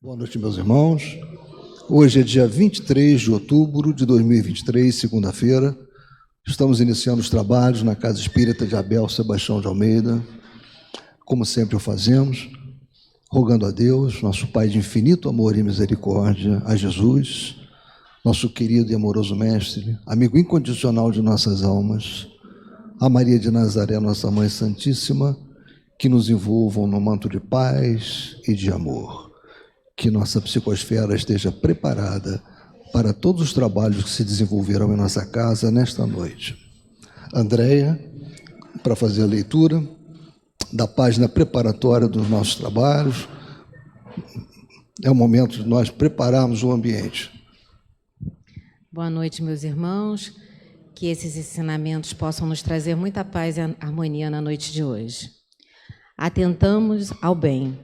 Boa noite, meus irmãos. Hoje é dia 23 de outubro de 2023, segunda-feira. Estamos iniciando os trabalhos na Casa Espírita de Abel Sebastião de Almeida, como sempre o fazemos, rogando a Deus, nosso Pai de infinito amor e misericórdia, a Jesus, nosso querido e amoroso Mestre, amigo incondicional de nossas almas, a Maria de Nazaré, nossa Mãe Santíssima, que nos envolvam no manto de paz e de amor. Que nossa psicosfera esteja preparada para todos os trabalhos que se desenvolverão em nossa casa nesta noite. Andréia, para fazer a leitura da página preparatória dos nossos trabalhos. É o momento de nós prepararmos o ambiente. Boa noite, meus irmãos. Que esses ensinamentos possam nos trazer muita paz e harmonia na noite de hoje. Atentamos ao bem.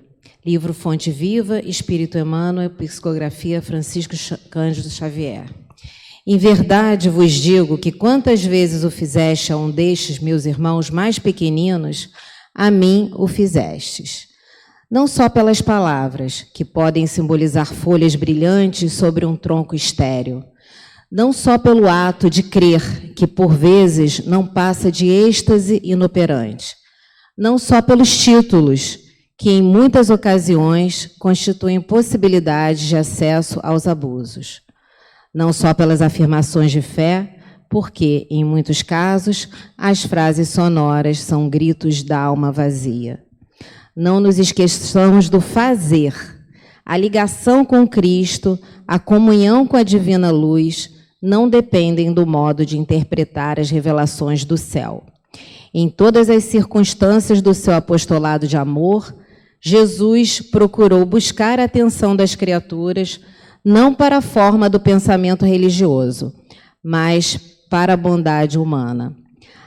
Livro Fonte Viva, Espírito Emmanuel, Psicografia Francisco Cândido Xavier. Em verdade vos digo que quantas vezes o fizeste a um destes meus irmãos mais pequeninos, a mim o fizestes. Não só pelas palavras, que podem simbolizar folhas brilhantes sobre um tronco estéril. Não só pelo ato de crer, que por vezes não passa de êxtase inoperante. Não só pelos títulos, que em muitas ocasiões constituem possibilidades de acesso aos abusos. Não só pelas afirmações de fé, porque, em muitos casos, as frases sonoras são gritos da alma vazia. Não nos esqueçamos do fazer, a ligação com Cristo, a comunhão com a divina luz, não dependem do modo de interpretar as revelações do céu. Em todas as circunstâncias do seu apostolado de amor, Jesus procurou buscar a atenção das criaturas, não para a forma do pensamento religioso, mas para a bondade humana.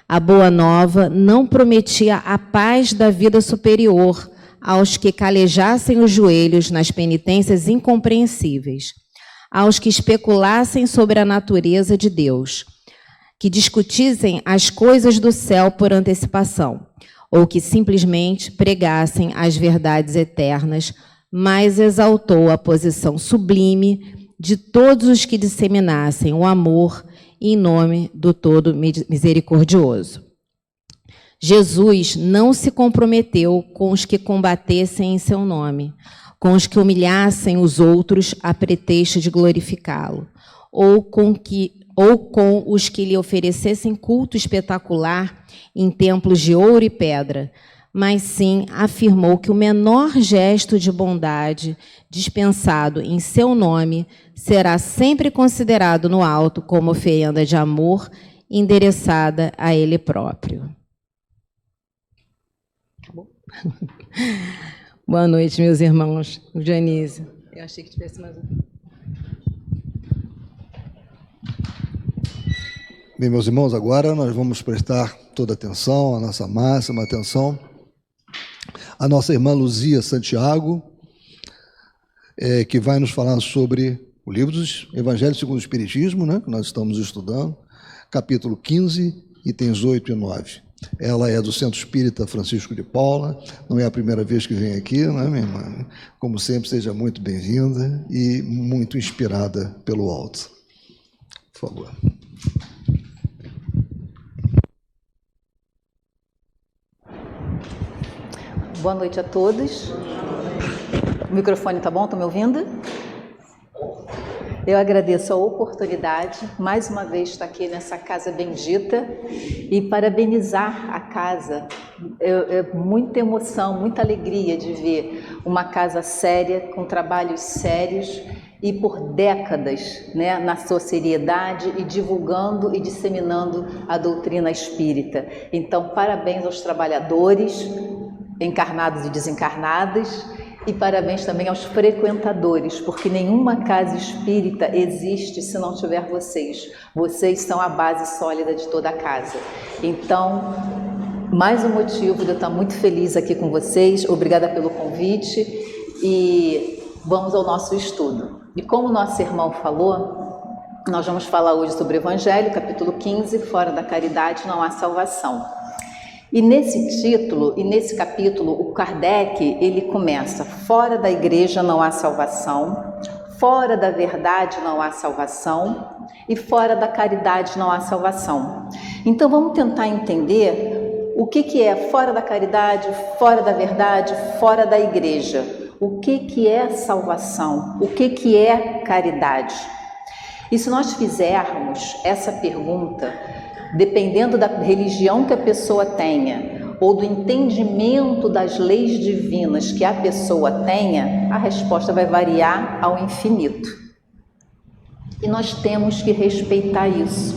A Boa Nova não prometia a paz da vida superior aos que calejassem os joelhos nas penitências incompreensíveis, aos que especulassem sobre a natureza de Deus, que discutissem as coisas do céu por antecipação, ou que simplesmente pregassem as verdades eternas, mas exaltou a posição sublime de todos os que disseminassem o amor em nome do Todo Misericordioso. Jesus não se comprometeu com os que combatessem em seu nome, com os que humilhassem os outros a pretexto de glorificá-lo, ou com os que lhe oferecessem culto espetacular em templos de ouro e pedra, mas sim afirmou que o menor gesto de bondade dispensado em seu nome será sempre considerado no alto como oferenda de amor endereçada a ele próprio. Acabou? Boa noite, meus irmãos. Dionísio. Eu achei que tivesse mais um. Bem, meus irmãos, agora nós vamos prestar toda atenção, a nossa máxima atenção, a nossa irmã Luzia Santiago, que vai nos falar sobre o livro dos Evangelhos segundo o Espiritismo, né, que nós estamos estudando, capítulo 15, itens 8 e 9. Ela é do Centro Espírita Francisco de Paula, não é a primeira vez que vem aqui, né, minha irmã? Como sempre, seja muito bem-vinda e muito inspirada pelo alto. Por favor. Boa noite a todos. O microfone está bom? Estão me ouvindo? Eu agradeço a oportunidade, mais uma vez, estar aqui nessa casa bendita e parabenizar a casa. É muita emoção, muita alegria de ver uma casa séria, com trabalhos sérios e por décadas, né, na sua seriedade e divulgando e disseminando a doutrina espírita. Então, parabéns aos trabalhadores, encarnados e desencarnados, e parabéns também aos frequentadores, porque nenhuma casa espírita existe se não tiver vocês. Vocês são a base sólida de toda a casa. Então, mais um motivo de eu estar muito feliz aqui com vocês. Obrigada pelo convite e vamos ao nosso estudo. E como o nosso irmão falou, nós vamos falar hoje sobre o Evangelho, capítulo 15, fora da caridade não há salvação. E nesse título e nesse capítulo, o Kardec, ele começa: fora da igreja não há salvação, fora da verdade não há salvação e fora da caridade não há salvação. Então vamos tentar entender o que é fora da caridade, fora da verdade, fora da igreja. O que é salvação? O que é caridade? E se nós fizermos essa pergunta, dependendo da religião que a pessoa tenha, ou do entendimento das leis divinas que a pessoa tenha, a resposta vai variar ao infinito. E nós temos que respeitar isso.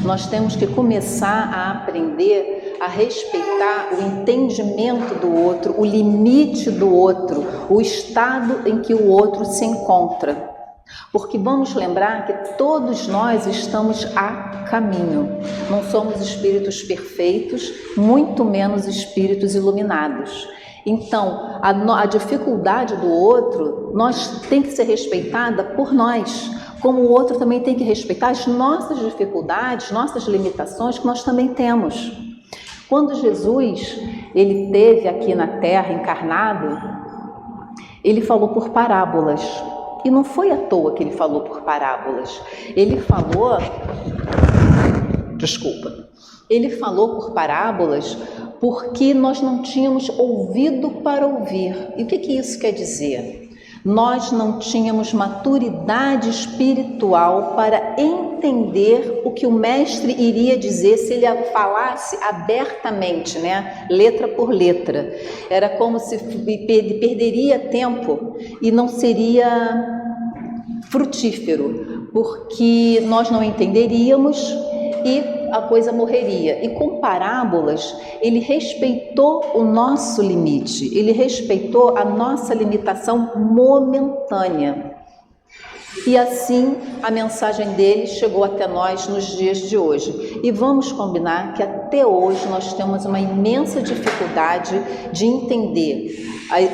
Nós temos que começar a aprender a respeitar o entendimento do outro, o limite do outro, o estado em que o outro se encontra. Porque vamos lembrar que todos nós estamos a caminho. Não somos espíritos perfeitos, muito menos espíritos iluminados. Então, a dificuldade do outro tem que ser respeitada por nós, como o outro também tem que respeitar as nossas dificuldades, nossas limitações que nós também temos. Quando Jesus ele esteve aqui na Terra encarnado, ele falou por parábolas. E não foi à toa que ele falou por parábolas. Ele falou por parábolas porque nós não tínhamos ouvido para ouvir. E o que isso quer dizer? Nós não tínhamos maturidade espiritual para entender o que o mestre iria dizer se ele falasse abertamente, né? Letra por letra. Era como se perderia tempo e não seria frutífero, porque nós não entenderíamos e a coisa morreria. E com parábolas, ele respeitou o nosso limite, ele respeitou a nossa limitação momentânea. E assim a mensagem dele chegou até nós nos dias de hoje. E vamos combinar que até hoje nós temos uma imensa dificuldade de entender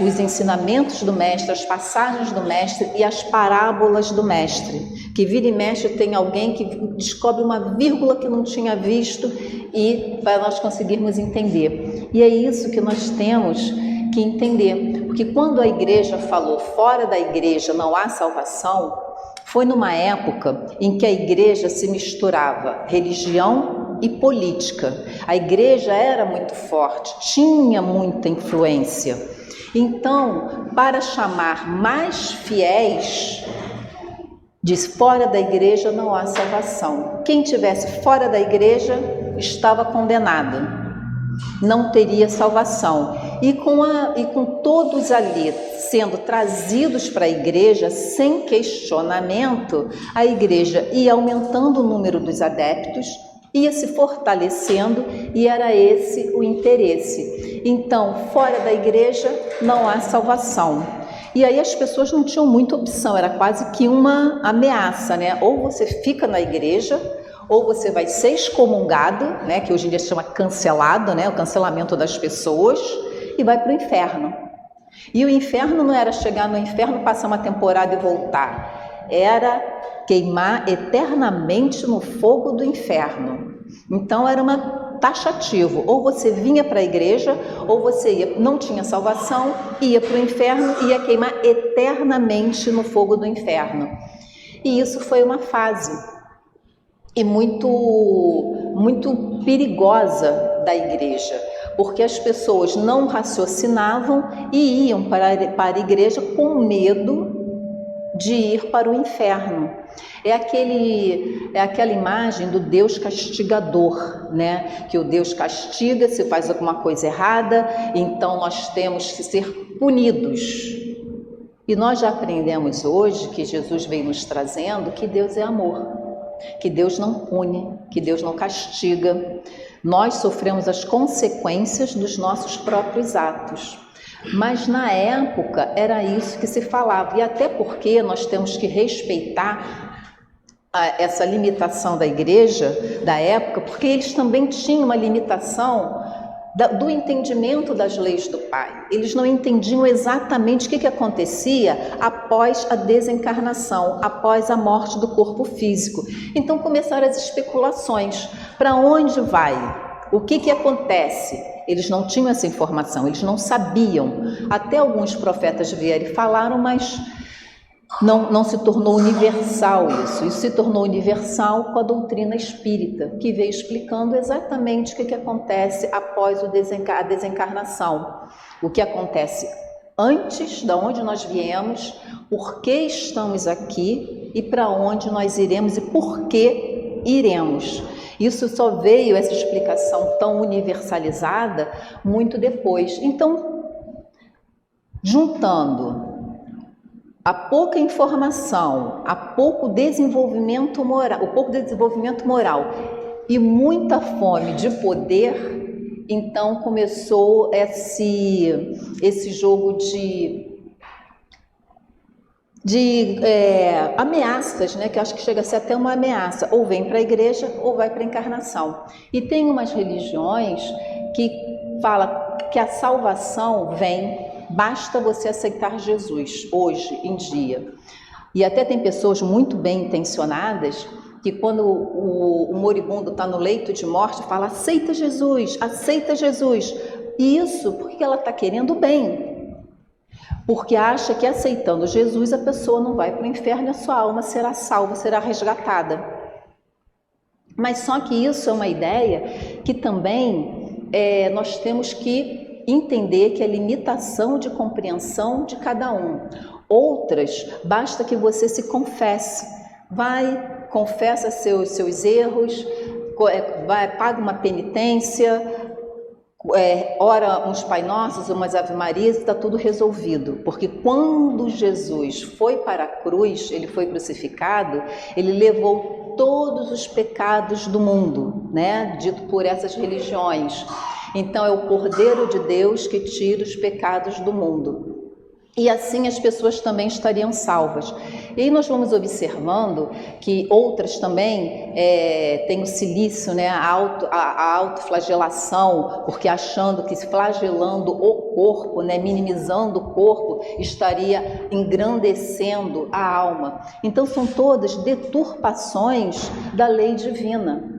os ensinamentos do mestre, as passagens do mestre e as parábolas do mestre. Que vira e mexe tem alguém que descobre uma vírgula que não tinha visto e para nós conseguirmos entender. E é isso que nós temos que entender. Porque quando a igreja falou fora da igreja não há salvação, foi numa época em que a igreja se misturava religião e política. A igreja era muito forte, tinha muita influência. Então, para chamar mais fiéis, diz: fora da igreja não há salvação. Quem estivesse fora da igreja estava condenado, não teria salvação. E com todos ali sendo trazidos para a igreja sem questionamento, a igreja ia aumentando o número dos adeptos, ia se fortalecendo e era esse o interesse. Então, fora da igreja não há salvação. E aí as pessoas não tinham muita opção, era quase que uma ameaça, né? Ou você fica na igreja, ou você vai ser excomungado, né? Que hoje em dia se chama cancelado, né? O cancelamento das pessoas, e vai para o inferno. E o inferno não era chegar no inferno, passar uma temporada e voltar. Era queimar eternamente no fogo do inferno. Então era taxativo, ou você vinha para a igreja, ou você ia, não tinha salvação, ia para o inferno e ia queimar eternamente no fogo do inferno. E isso foi uma fase e muito perigosa da igreja, porque as pessoas não raciocinavam e iam para a igreja com medo de ir para o inferno. É aquela imagem do Deus castigador, né? Que o Deus castiga se faz alguma coisa errada, então nós temos que ser punidos. E nós já aprendemos hoje, que Jesus vem nos trazendo, que Deus é amor, que Deus não pune, que Deus não castiga. Nós sofremos as consequências dos nossos próprios atos. Mas na época era isso que se falava, e até porque nós temos que respeitar essa limitação da igreja da época, porque eles também tinham uma limitação do entendimento das leis do Pai. Eles não entendiam exatamente o que acontecia após a desencarnação, após a morte do corpo físico. Então começaram as especulações: para onde vai? O que acontece? Eles não tinham essa informação, eles não sabiam. Até alguns profetas vieram e falaram, mas não se tornou universal isso. Isso se tornou universal com a doutrina espírita, que veio explicando exatamente o que acontece após a desencarnação. O que acontece antes, de onde nós viemos, por que estamos aqui e para onde nós iremos e por que iremos. Isso só veio, essa explicação tão universalizada, muito depois. Então, juntando a pouca informação, a pouco desenvolvimento moral, e muita fome de poder, então começou esse jogo de ameaças, né? Que eu acho que chega a ser até uma ameaça, ou vem para a igreja ou vai para a encarnação. E tem umas religiões que falam que a salvação vem, basta você aceitar Jesus, hoje em dia. E até tem pessoas muito bem intencionadas que quando o moribundo está no leito de morte, fala, aceita Jesus, aceita Jesus. E isso porque ela está querendo bem. Porque acha que aceitando Jesus a pessoa não vai para o inferno e a sua alma será salva, será resgatada. Mas só que isso é uma ideia que também nós temos que entender que é limitação de compreensão de cada um. Outras, basta que você se confesse. Vai, confessa seus erros, paga uma penitência, ora uns Pai Nossos, umas Ave Marias, está tudo resolvido. Porque quando Jesus foi para a cruz, ele foi crucificado, ele levou todos os pecados do mundo, né? Dito por essas religiões. Então é o Cordeiro de Deus que tira os pecados do mundo. E assim as pessoas também estariam salvas. E aí nós vamos observando que outras também têm o silício, né, a autoflagelação, porque achando que flagelando o corpo, né, minimizando o corpo, estaria engrandecendo a alma. Então são todas deturpações da lei divina.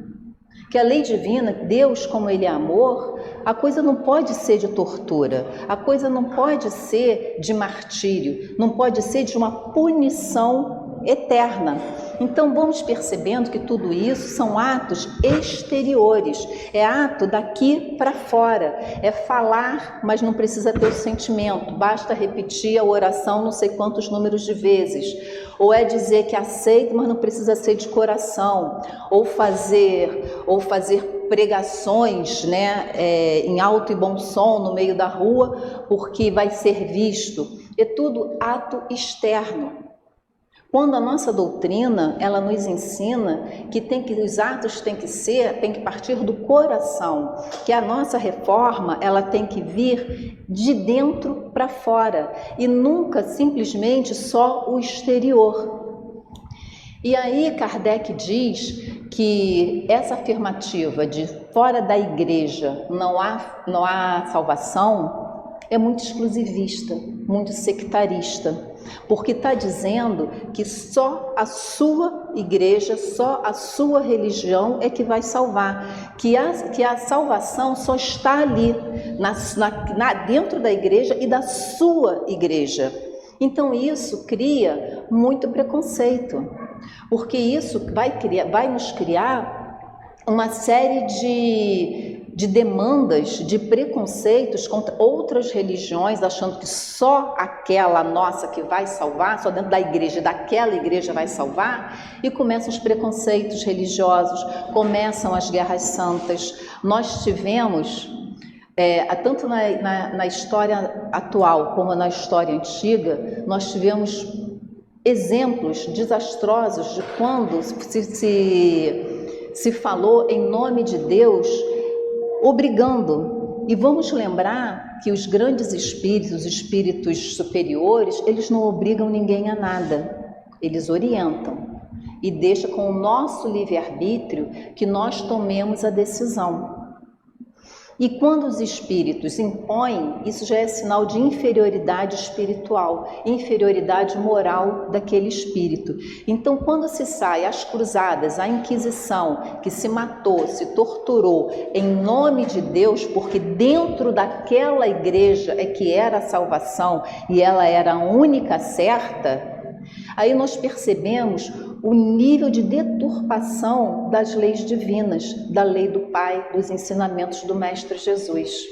Que a lei divina, Deus como Ele é amor, a coisa não pode ser de tortura, a coisa não pode ser de martírio, não pode ser de uma punição eterna. Então vamos percebendo que tudo isso são atos exteriores, é ato daqui para fora, é falar, mas não precisa ter o sentimento, basta repetir a oração não sei quantos números de vezes, ou é dizer que aceita, mas não precisa ser de coração, ou fazer pregações, né, em alto e bom som no meio da rua, porque vai ser visto. É tudo ato externo. Quando a nossa doutrina, ela nos ensina que os atos têm que partir do coração, que a nossa reforma, ela tem que vir de dentro para fora e nunca simplesmente só o exterior. E aí Kardec diz que essa afirmativa de fora da igreja não há salvação é muito exclusivista, muito sectarista. Porque está dizendo que só a sua igreja, só a sua religião é que vai salvar, que a salvação só está ali, dentro da igreja e da sua igreja. Então isso cria muito preconceito, porque isso vai nos criar uma série de demandas, de preconceitos contra outras religiões, achando que só aquela nossa que vai salvar, só dentro da igreja, daquela igreja vai salvar, e começam os preconceitos religiosos, começam as guerras santas. Nós tivemos, tanto na história atual como na história antiga, nós tivemos exemplos desastrosos de quando se falou em nome de Deus, obrigando. E vamos lembrar que os grandes espíritos, os espíritos superiores, eles não obrigam ninguém a nada, eles orientam e deixam com o nosso livre-arbítrio que nós tomemos a decisão. E quando os espíritos impõem, isso já é sinal de inferioridade espiritual, inferioridade moral daquele espírito. Então, quando se sai às cruzadas, a Inquisição, que se matou, se torturou em nome de Deus, porque dentro daquela igreja é que era a salvação e ela era a única certa, aí nós percebemos o nível de deturpação das leis divinas, da lei do Pai, dos ensinamentos do Mestre Jesus.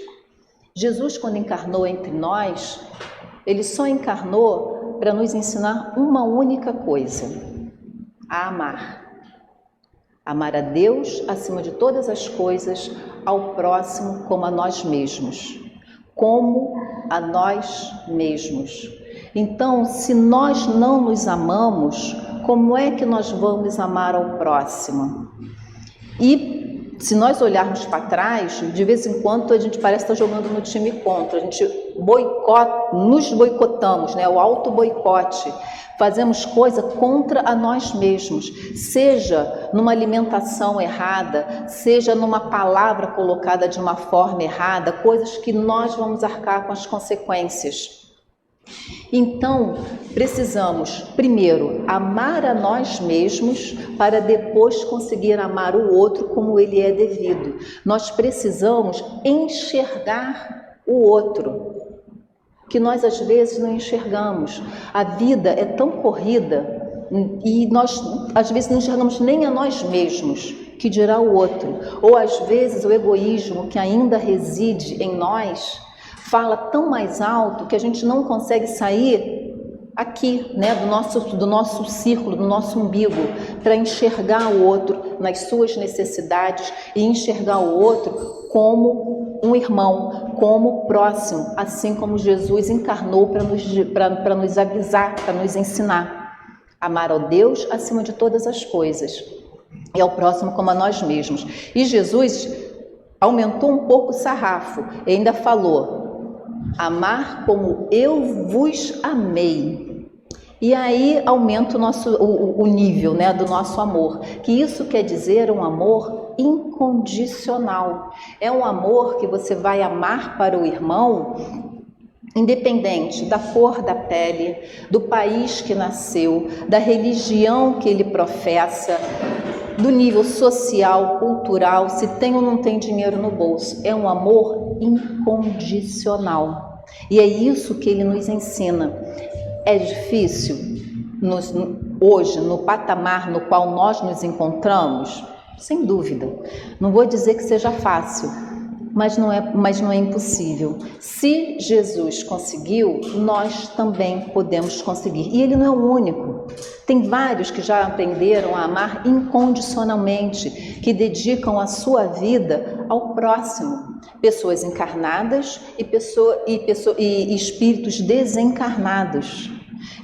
Jesus, quando encarnou entre nós, ele só encarnou para nos ensinar uma única coisa: a amar. Amar a Deus acima de todas as coisas, ao próximo como a nós mesmos. Como a nós mesmos. Então, se nós não nos amamos, como é que nós vamos amar ao próximo? E se nós olharmos para trás, de vez em quando a gente parece estar jogando no time contra, a gente nos boicotamos, né? O auto-boicote. Fazemos coisa contra a nós mesmos, seja numa alimentação errada, seja numa palavra colocada de uma forma errada, coisas que nós vamos arcar com as consequências. Então, precisamos, primeiro, amar a nós mesmos para depois conseguir amar o outro como ele é devido. Nós precisamos enxergar o outro, que nós às vezes não enxergamos. A vida é tão corrida e nós às vezes não enxergamos nem a nós mesmos, que dirá o outro. Ou às vezes o egoísmo que ainda reside em nós fala tão mais alto que a gente não consegue sair aqui, né, do nosso círculo, do nosso umbigo, para enxergar o outro nas suas necessidades e enxergar o outro como um irmão, como próximo, assim como Jesus encarnou para nos avisar, para nos ensinar. Amar ao Deus acima de todas as coisas e ao próximo como a nós mesmos. E Jesus aumentou um pouco o sarrafo e ainda falou: amar como eu vos amei. E aí aumenta o nível, né, do nosso amor, que isso quer dizer um amor incondicional. É um amor que você vai amar para o irmão, independente da cor da pele, do país que nasceu, da religião que ele professa, do nível social, cultural, se tem ou não tem dinheiro no bolso. É um amor incondicional. E é isso que ele nos ensina. É difícil hoje, no patamar no qual nós nos encontramos? Sem dúvida. Não vou dizer que seja fácil, mas não é impossível. Se Jesus conseguiu, nós também podemos conseguir. E ele não é o único. Tem vários que já aprenderam a amar incondicionalmente, que dedicam a sua vida ao próximo. Pessoas encarnadas e espíritos desencarnados.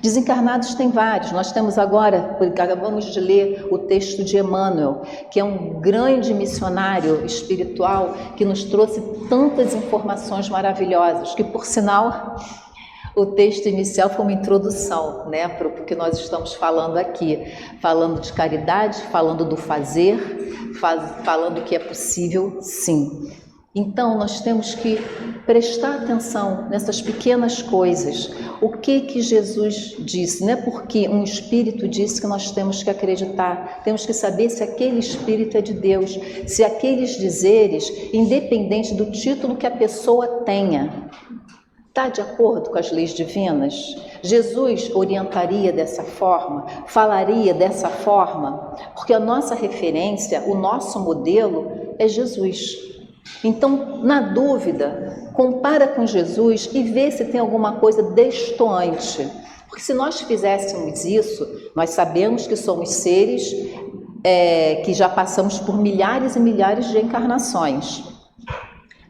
Desencarnados tem vários. Nós temos agora, acabamos de ler o texto de Emmanuel, que é um grande missionário espiritual que nos trouxe tantas informações maravilhosas, que, por sinal, o texto inicial foi uma introdução, né, para o que nós estamos falando aqui, falando de caridade, falando do fazer, falando que é possível, sim. Então, nós temos que prestar atenção nessas pequenas coisas. O que Jesus disse? Não é porque um espírito disse que nós temos que acreditar. Temos que saber se aquele espírito é de Deus, se aqueles dizeres, independente do título que a pessoa tenha, está de acordo com as leis divinas? Jesus orientaria dessa forma? Falaria dessa forma? Porque a nossa referência, o nosso modelo é Jesus. Então, na dúvida, compara com Jesus e vê se tem alguma coisa destoante. Porque se nós fizéssemos isso, nós sabemos que somos seres que já passamos por milhares e milhares de encarnações.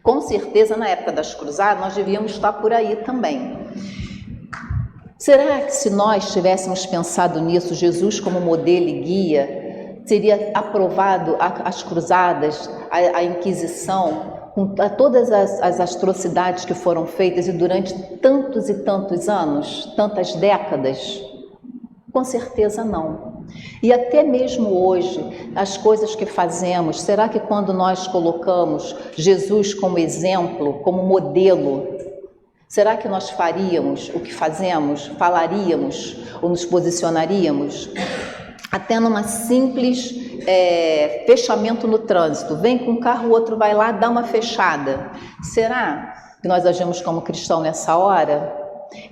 Com certeza, na época das cruzadas, nós devíamos estar por aí também. Será que se nós tivéssemos pensado nisso, Jesus como modelo e guia, teria aprovado as cruzadas, a Inquisição, com todas as atrocidades que foram feitas e durante tantos e tantos anos, tantas décadas? Com certeza não. E até mesmo hoje, as coisas que fazemos, será que quando nós colocamos Jesus como exemplo, como modelo, será que nós faríamos o que fazemos, falaríamos ou nos posicionaríamos? Até numa simples fechamento no trânsito, vem com um carro, o outro vai lá, dá uma fechada. Será que nós agimos como cristão nessa hora?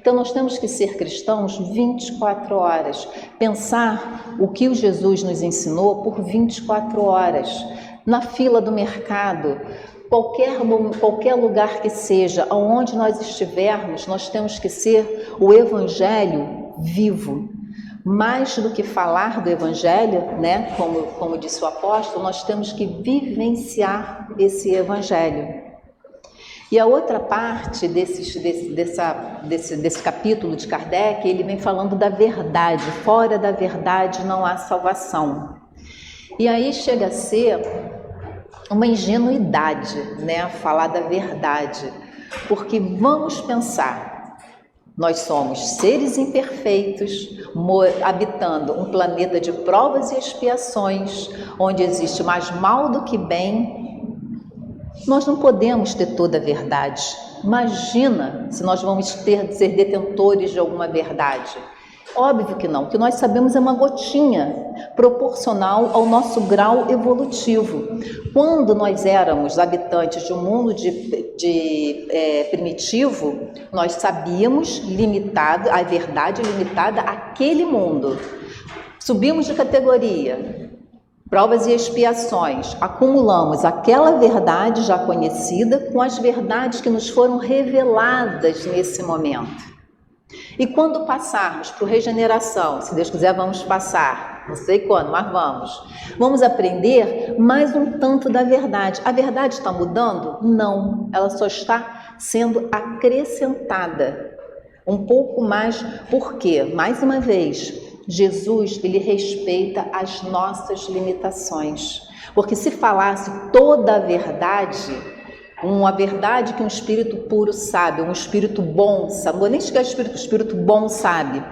Então nós temos que ser cristãos 24 horas, pensar o que o Jesus nos ensinou por 24 horas, na fila do mercado, qualquer lugar que seja, aonde nós estivermos, nós temos que ser o Evangelho vivo. Mais do que falar do Evangelho, né, como disse o apóstolo, nós temos que vivenciar esse Evangelho. E a outra parte desse capítulo de Kardec, ele vem falando da verdade. Fora da verdade não há salvação. E aí chega a ser uma ingenuidade, né, falar da verdade. Porque vamos pensar, nós somos seres imperfeitos, habitando um planeta de provas e expiações, onde existe mais mal do que bem. Nós não podemos ter toda a verdade. Imagina se nós vamos ser detentores de alguma verdade. Óbvio que não. O que nós sabemos é uma gotinha proporcional ao nosso grau evolutivo. Quando nós éramos habitantes de um mundo primitivo, nós sabíamos a verdade limitada àquele mundo. Subimos de categoria. Provas e expiações, acumulamos aquela verdade já conhecida com as verdades que nos foram reveladas nesse momento. E quando passarmos para a regeneração, se Deus quiser vamos passar, não sei quando, mas vamos aprender mais um tanto da verdade. A verdade está mudando? Não, ela só está sendo acrescentada um pouco mais. Por quê? Mais uma vez, Jesus, ele respeita as nossas limitações. Porque se falasse toda a verdade, uma verdade que um espírito puro sabe, um espírito bom sabe, não vou nem chegar ao espírito bom sabe,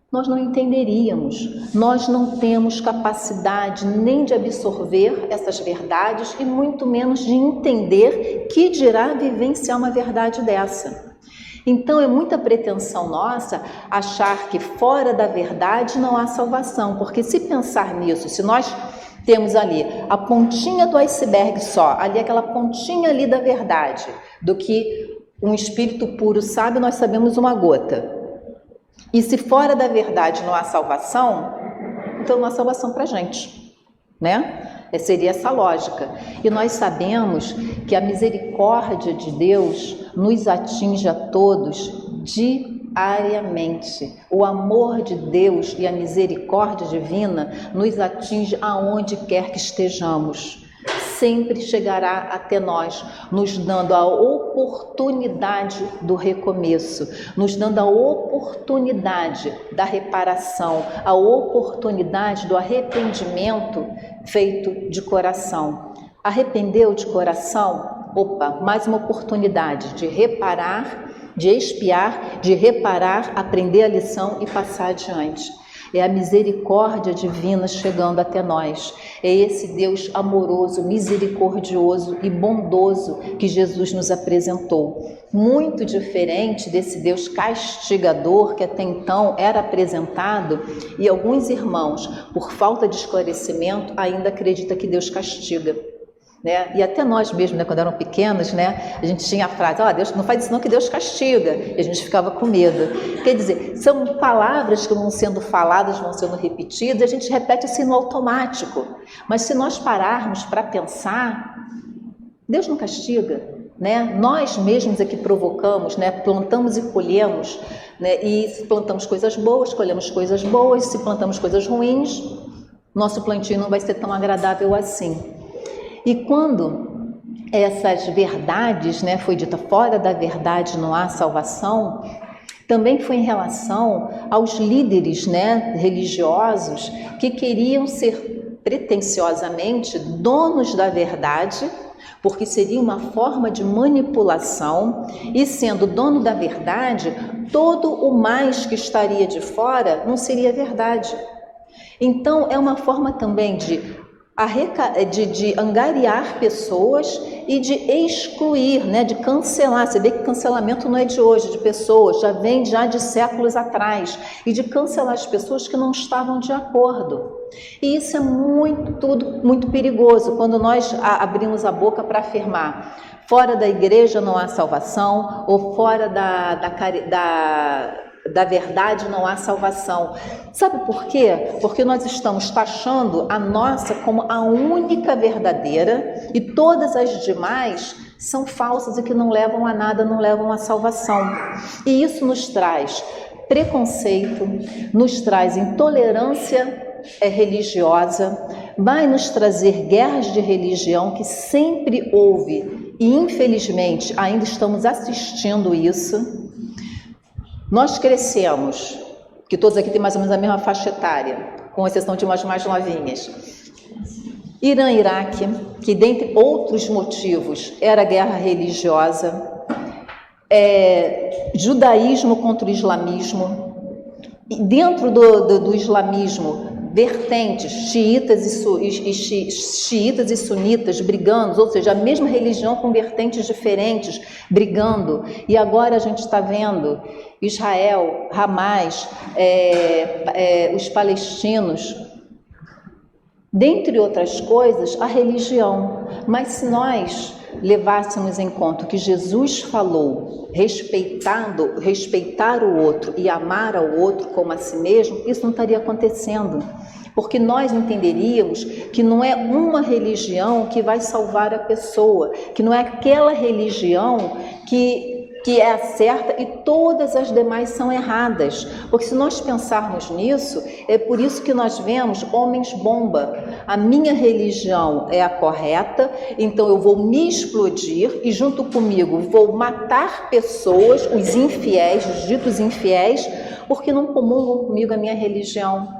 nós não entenderíamos. Nós não temos capacidade nem de absorver essas verdades e muito menos de entender que dirá vivenciar uma verdade dessa. Então é muita pretensão nossa achar que fora da verdade não há salvação, porque se pensar nisso, se nós temos ali a pontinha do iceberg só, ali aquela pontinha ali da verdade, do que um espírito puro sabe, nós sabemos uma gota. E se fora da verdade não há salvação, então não há salvação para a gente, né? Seria essa lógica. E nós sabemos que a misericórdia de Deus nos atinge a todos diariamente. O amor de Deus e a misericórdia divina nos atinge aonde quer que estejamos. Sempre chegará até nós, nos dando a oportunidade do recomeço, nos dando a oportunidade da reparação, a oportunidade do arrependimento feito de coração. Arrependeu de coração? Opa, mais uma oportunidade de reparar, de expiar, de reparar, aprender a lição e passar adiante. É a misericórdia divina chegando até nós. É esse Deus amoroso, misericordioso e bondoso que Jesus nos apresentou. Muito diferente desse Deus castigador que até então era apresentado, e alguns irmãos, por falta de esclarecimento, ainda acreditam que Deus castiga. Né? E até nós mesmos, né, quando eram pequenos, né, a gente tinha a frase, Deus não faz isso não que Deus castiga, e a gente ficava com medo. Quer dizer, são palavras que vão sendo faladas, vão sendo repetidas, e a gente repete assim no automático. Mas se nós pararmos para pensar, Deus não castiga, né? Nós mesmos é que provocamos, né? Plantamos e colhemos, né? E se plantamos coisas boas, colhemos coisas boas, se plantamos coisas ruins, nosso plantio não vai ser tão agradável assim. E quando essas verdades, né, foi dita fora da verdade não há salvação, também foi em relação aos líderes, né, religiosos que queriam ser pretensiosamente donos da verdade, porque seria uma forma de manipulação, e sendo dono da verdade, todo o mais que estaria de fora não seria verdade. Então, é uma forma também de angariar pessoas e de excluir, né, de cancelar. Você vê que cancelamento não é de hoje, de pessoas, já vem já de séculos atrás, e de cancelar as pessoas que não estavam de acordo. E isso é muito perigoso, quando nós abrimos a boca para afirmar: fora da igreja não há salvação, ou fora da verdade não há salvação. Sabe por quê? Porque nós estamos taxando a nossa como a única verdadeira, e todas as demais são falsas e que não levam a nada, não levam à salvação. E isso nos traz preconceito, nos traz intolerância religiosa, vai nos trazer guerras de religião, que sempre houve, e infelizmente ainda estamos assistindo isso. Nós crescemos, que todos aqui têm mais ou menos a mesma faixa etária, com exceção de umas mais novinhas. Irã e Iraque, que dentre outros motivos era guerra religiosa, judaísmo contra o islamismo, e dentro do islamismo, vertentes xiitas e sunitas brigando, ou seja, a mesma religião com vertentes diferentes brigando. E agora a gente está vendo Israel, Hamas, os palestinos, dentre outras coisas, a religião. Mas se nós levássemos em conta o que Jesus falou, respeitar o outro e amar ao outro como a si mesmo, isso não estaria acontecendo. Porque nós entenderíamos que não é uma religião que vai salvar a pessoa, que não é aquela religião que é a certa e todas as demais são erradas. Porque se nós pensarmos nisso, é por isso que nós vemos homens bomba. A minha religião é a correta, então eu vou me explodir e junto comigo vou matar pessoas, os infiéis, os ditos infiéis, porque não comungam comigo a minha religião.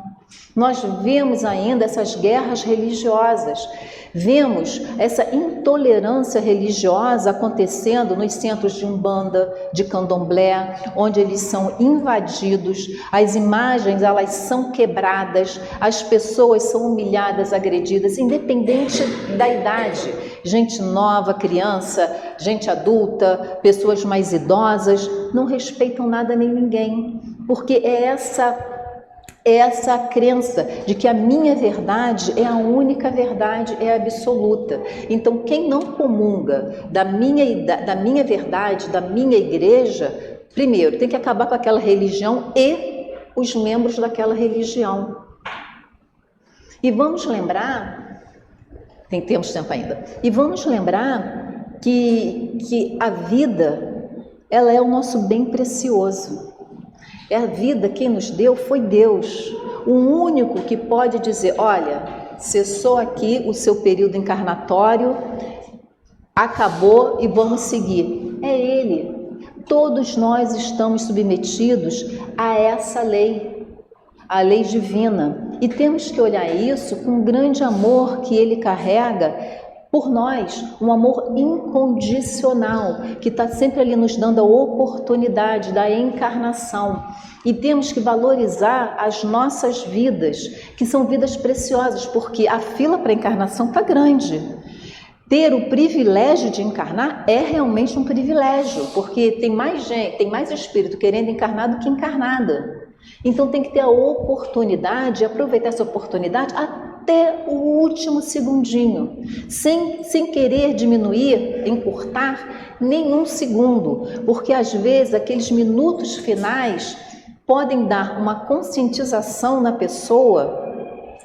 Nós vemos ainda essas guerras religiosas, vemos essa intolerância religiosa acontecendo nos centros de Umbanda, de Candomblé, onde eles são invadidos, as imagens elas são quebradas, as pessoas são humilhadas, agredidas, independente da idade. Gente nova, criança, gente adulta, pessoas mais idosas, não respeitam nada nem ninguém, porque é essa crença de que a minha verdade é a única verdade, é absoluta. Então, quem não comunga da minha verdade, da minha igreja, primeiro, tem que acabar com aquela religião e os membros daquela religião. E vamos lembrar, temos tempo ainda, e vamos lembrar que a vida, ela é o nosso bem precioso. É a vida, quem nos deu foi Deus, o único que pode dizer: olha, cessou aqui o seu período encarnatório, acabou e vamos seguir. É Ele. Todos nós estamos submetidos a essa lei, a lei divina, e temos que olhar isso com o grande amor que Ele carrega por nós, um amor incondicional, que está sempre ali nos dando a oportunidade da encarnação. E temos que valorizar as nossas vidas, que são vidas preciosas, porque a fila para a encarnação está grande. Ter o privilégio de encarnar é realmente um privilégio, porque tem mais gente, tem mais espírito querendo encarnar do que encarnada. Então tem que ter a oportunidade, aproveitar essa oportunidade até o último segundinho, sem querer diminuir, encurtar nenhum segundo, porque às vezes aqueles minutos finais podem dar uma conscientização na pessoa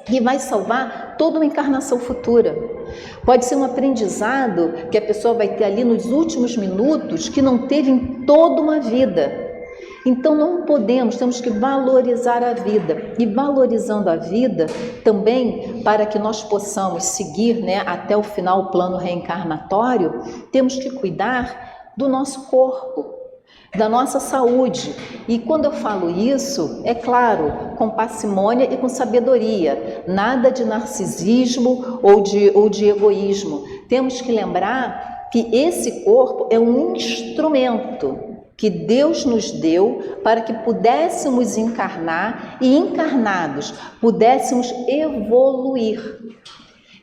que vai salvar toda uma encarnação futura. Pode ser um aprendizado que a pessoa vai ter ali nos últimos minutos que não teve em toda uma vida. Então não podemos, temos que valorizar a vida, e valorizando a vida também, para que nós possamos seguir, até o final o plano reencarnatório, temos que cuidar do nosso corpo, da nossa saúde. E quando eu falo isso, é claro, com parcimônia e com sabedoria, nada de narcisismo ou de egoísmo. Temos que lembrar que esse corpo é um instrumento que Deus nos deu para que pudéssemos encarnar e, encarnados, pudéssemos evoluir.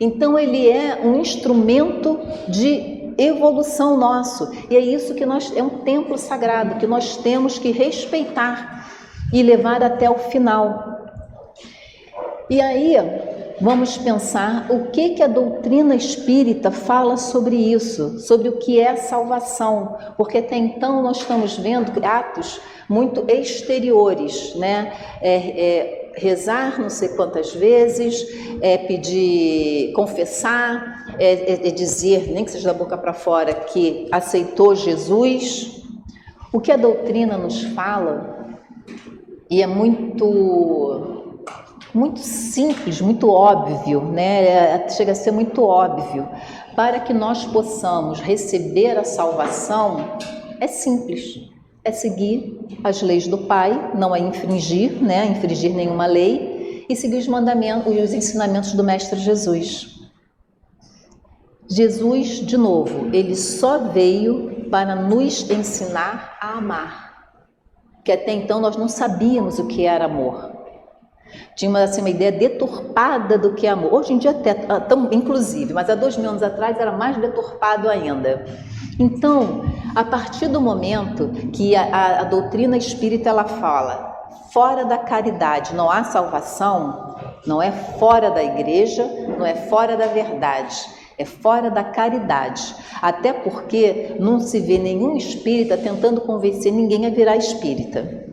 Então, ele é um instrumento de evolução nosso, e é isso que é um templo sagrado que nós temos que respeitar e levar até o final. E aí, vamos pensar o que a doutrina espírita fala sobre isso, sobre o que é salvação, porque até então nós estamos vendo atos muito exteriores, né? Rezar não sei quantas vezes, pedir, confessar, dizer, nem que seja da boca para fora, que aceitou Jesus. O que a doutrina nos fala, e é muito simples, muito óbvio, né? Chega a ser muito óbvio. Para que nós possamos receber a salvação, é simples. É seguir as leis do Pai, não é infringir, né? Infringir nenhuma lei, e seguir os mandamentos, os ensinamentos do Mestre Jesus. Jesus, de novo, ele só veio para nos ensinar a amar, que até então nós não sabíamos o que era amor. Tínhamos assim, uma ideia deturpada do que é amor. Hoje em dia até, inclusive, mas há 2000 anos atrás era mais deturpado ainda. Então, a partir do momento que a doutrina espírita ela fala, fora da caridade não há salvação, não é fora da igreja, não é fora da verdade, é fora da caridade. Até porque não se vê nenhum espírita tentando convencer ninguém a virar espírita.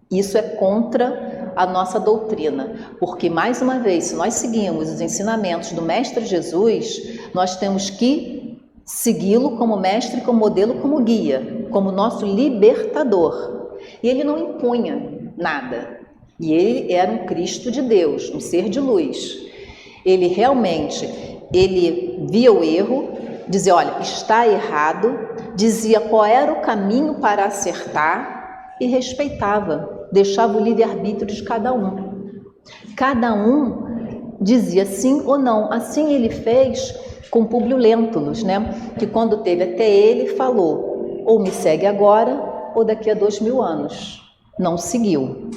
Isso é contra a nossa doutrina, porque, mais uma vez, se nós seguimos os ensinamentos do Mestre Jesus, nós temos que segui-lo como mestre, como modelo, como guia, como nosso libertador. E ele não impunha nada. E ele era um Cristo de Deus, um ser de luz. Ele realmente, ele via o erro, dizia, olha, está errado, dizia qual era o caminho para acertar e respeitava, deixava o livre-arbítrio de cada um. Cada um dizia sim ou não. Assim ele fez com Públio Lentulus, né? Que quando teve até ele, falou, ou me segue agora, ou daqui a 2000 anos. Não seguiu.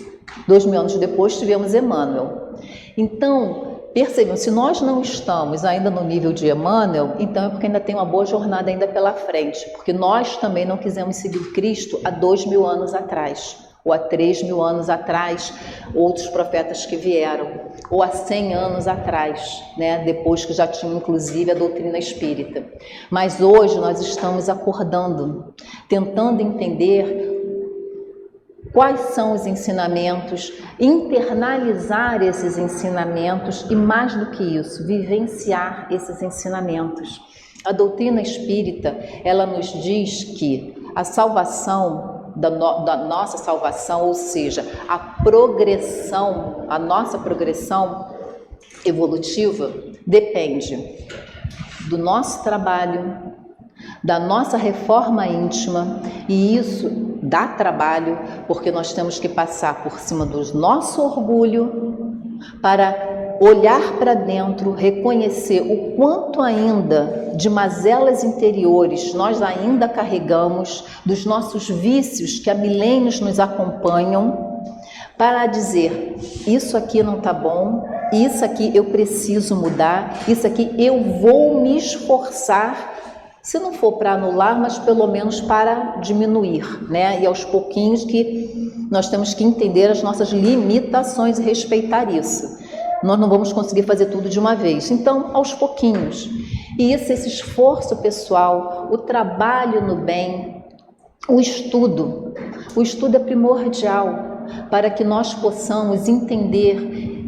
2000 anos depois tivemos Emmanuel. Então, percebam, se nós não estamos ainda no nível de Emmanuel, então é porque ainda tem uma boa jornada ainda pela frente, porque nós também não quisemos seguir Cristo há 2000 anos atrás, ou há 3000 anos atrás, outros profetas que vieram, ou há 100 anos atrás, né? Depois que já tinha inclusive a doutrina espírita. Mas hoje nós estamos acordando, tentando entender quais são os ensinamentos, internalizar esses ensinamentos e, mais do que isso, vivenciar esses ensinamentos. A doutrina espírita, ela nos diz que a salvação, da nossa salvação, ou seja, a progressão, a nossa progressão evolutiva, depende do nosso trabalho, da nossa reforma íntima, e isso dá trabalho, porque nós temos que passar por cima do nosso orgulho para olhar para dentro, reconhecer o quanto ainda de mazelas interiores nós ainda carregamos, dos nossos vícios que há milênios nos acompanham, para dizer, isso aqui não está bom, isso aqui eu preciso mudar, isso aqui eu vou me esforçar, se não for para anular, mas pelo menos para diminuir, né? E aos pouquinhos que nós temos que entender as nossas limitações e respeitar isso. Nós não vamos conseguir fazer tudo de uma vez, então aos pouquinhos. E esse esforço pessoal, o trabalho no bem, o estudo é primordial para que nós possamos entender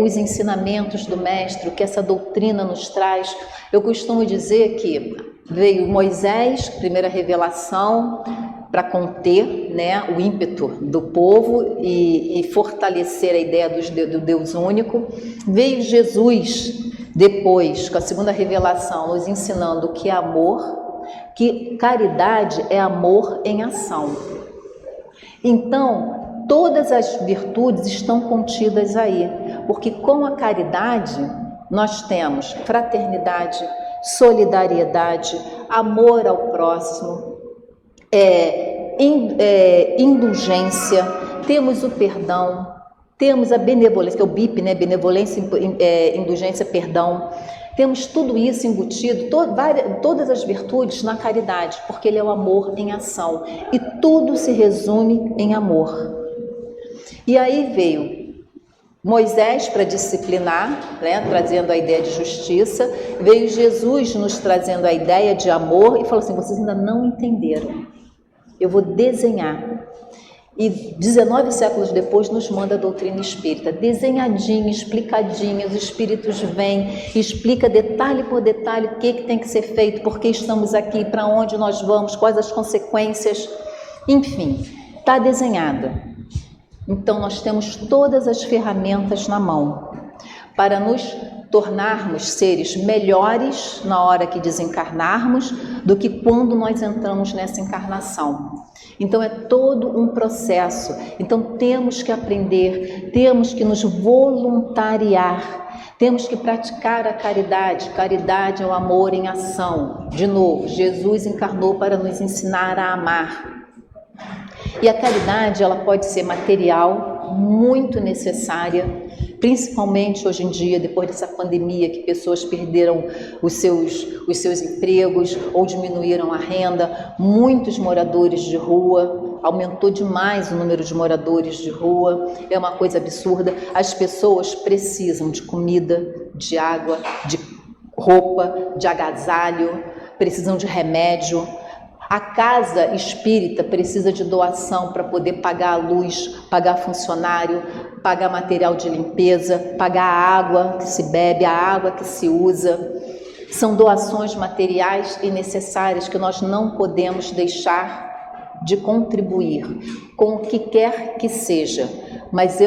os ensinamentos do Mestre, o que essa doutrina nos traz. Eu costumo dizer que veio Moisés, primeira revelação, para conter, né, o ímpeto do povo e fortalecer a ideia do Deus único. Veio Jesus depois, com a segunda revelação, nos ensinando o que é amor, que caridade é amor em ação. Então, todas as virtudes estão contidas aí, porque com a caridade nós temos fraternidade, solidariedade, amor ao próximo, indulgência, temos o perdão, temos a benevolência, que é o BIP, né? Benevolência, indulgência, perdão. Temos tudo isso embutido, todas as virtudes na caridade, porque ele é o amor em ação. E tudo se resume em amor. E aí veio Moisés para disciplinar, né, trazendo a ideia de justiça. Veio Jesus nos trazendo a ideia de amor e falou assim, vocês ainda não entenderam. Eu vou desenhar. E 19 séculos depois nos manda a doutrina espírita, desenhadinha, explicadinha, os espíritos vêm, explica detalhe por detalhe o que tem que ser feito, por que estamos aqui, para onde nós vamos, quais as consequências, enfim, está desenhada. Então nós temos todas as ferramentas na mão para nos tornarmos seres melhores na hora que desencarnarmos do que quando nós entramos nessa encarnação. Então é todo um processo, então temos que aprender, temos que nos voluntariar, temos que praticar a caridade. Caridade é o amor em ação. De novo, Jesus encarnou para nos ensinar a amar. E a caridade, ela pode ser material, muito necessária, principalmente hoje em dia, depois dessa pandemia, que pessoas perderam os seus empregos ou diminuíram a renda, muitos moradores de rua, aumentou demais o número de moradores de rua, é uma coisa absurda. As pessoas precisam de comida, de água, de roupa, de agasalho, precisam de remédio. A casa espírita precisa de doação para poder pagar a luz, pagar funcionário, pagar material de limpeza, pagar a água que se bebe, a água que se usa. São doações materiais e necessárias que nós não podemos deixar de contribuir com o que quer que seja. Mas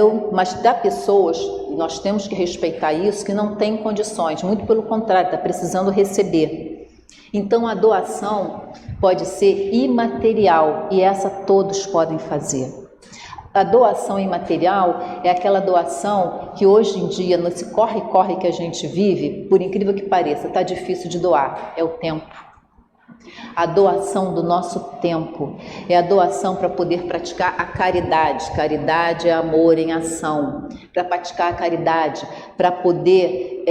há pessoas, nós temos que respeitar isso, que não têm condições, muito pelo contrário, está precisando receber. Então a doação pode ser imaterial e essa todos podem fazer. A doação imaterial é aquela doação que hoje em dia, nesse corre-corre que a gente vive, por incrível que pareça, está difícil de doar, é o tempo. A doação do nosso tempo é a doação para poder praticar a caridade. Caridade é amor em ação. Para praticar a caridade, para poder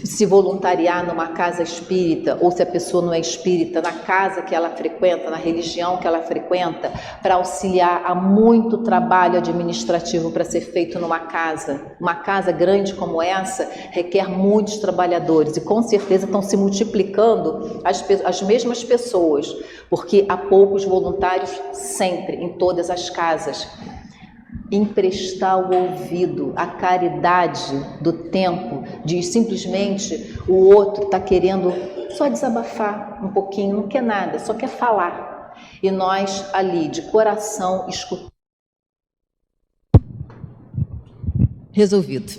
se voluntariar numa casa espírita, ou se a pessoa não é espírita, na casa que ela frequenta, na religião que ela frequenta, para auxiliar. Há muito trabalho administrativo para ser feito numa casa. Uma casa grande como essa requer muitos trabalhadores e com certeza estão se multiplicando as mesmas pessoas, porque há poucos voluntários sempre, em todas as casas. Emprestar o ouvido, a caridade do tempo, de simplesmente o outro está querendo só desabafar um pouquinho, não quer nada, só quer falar. E nós ali, de coração, escutando. Resolvido.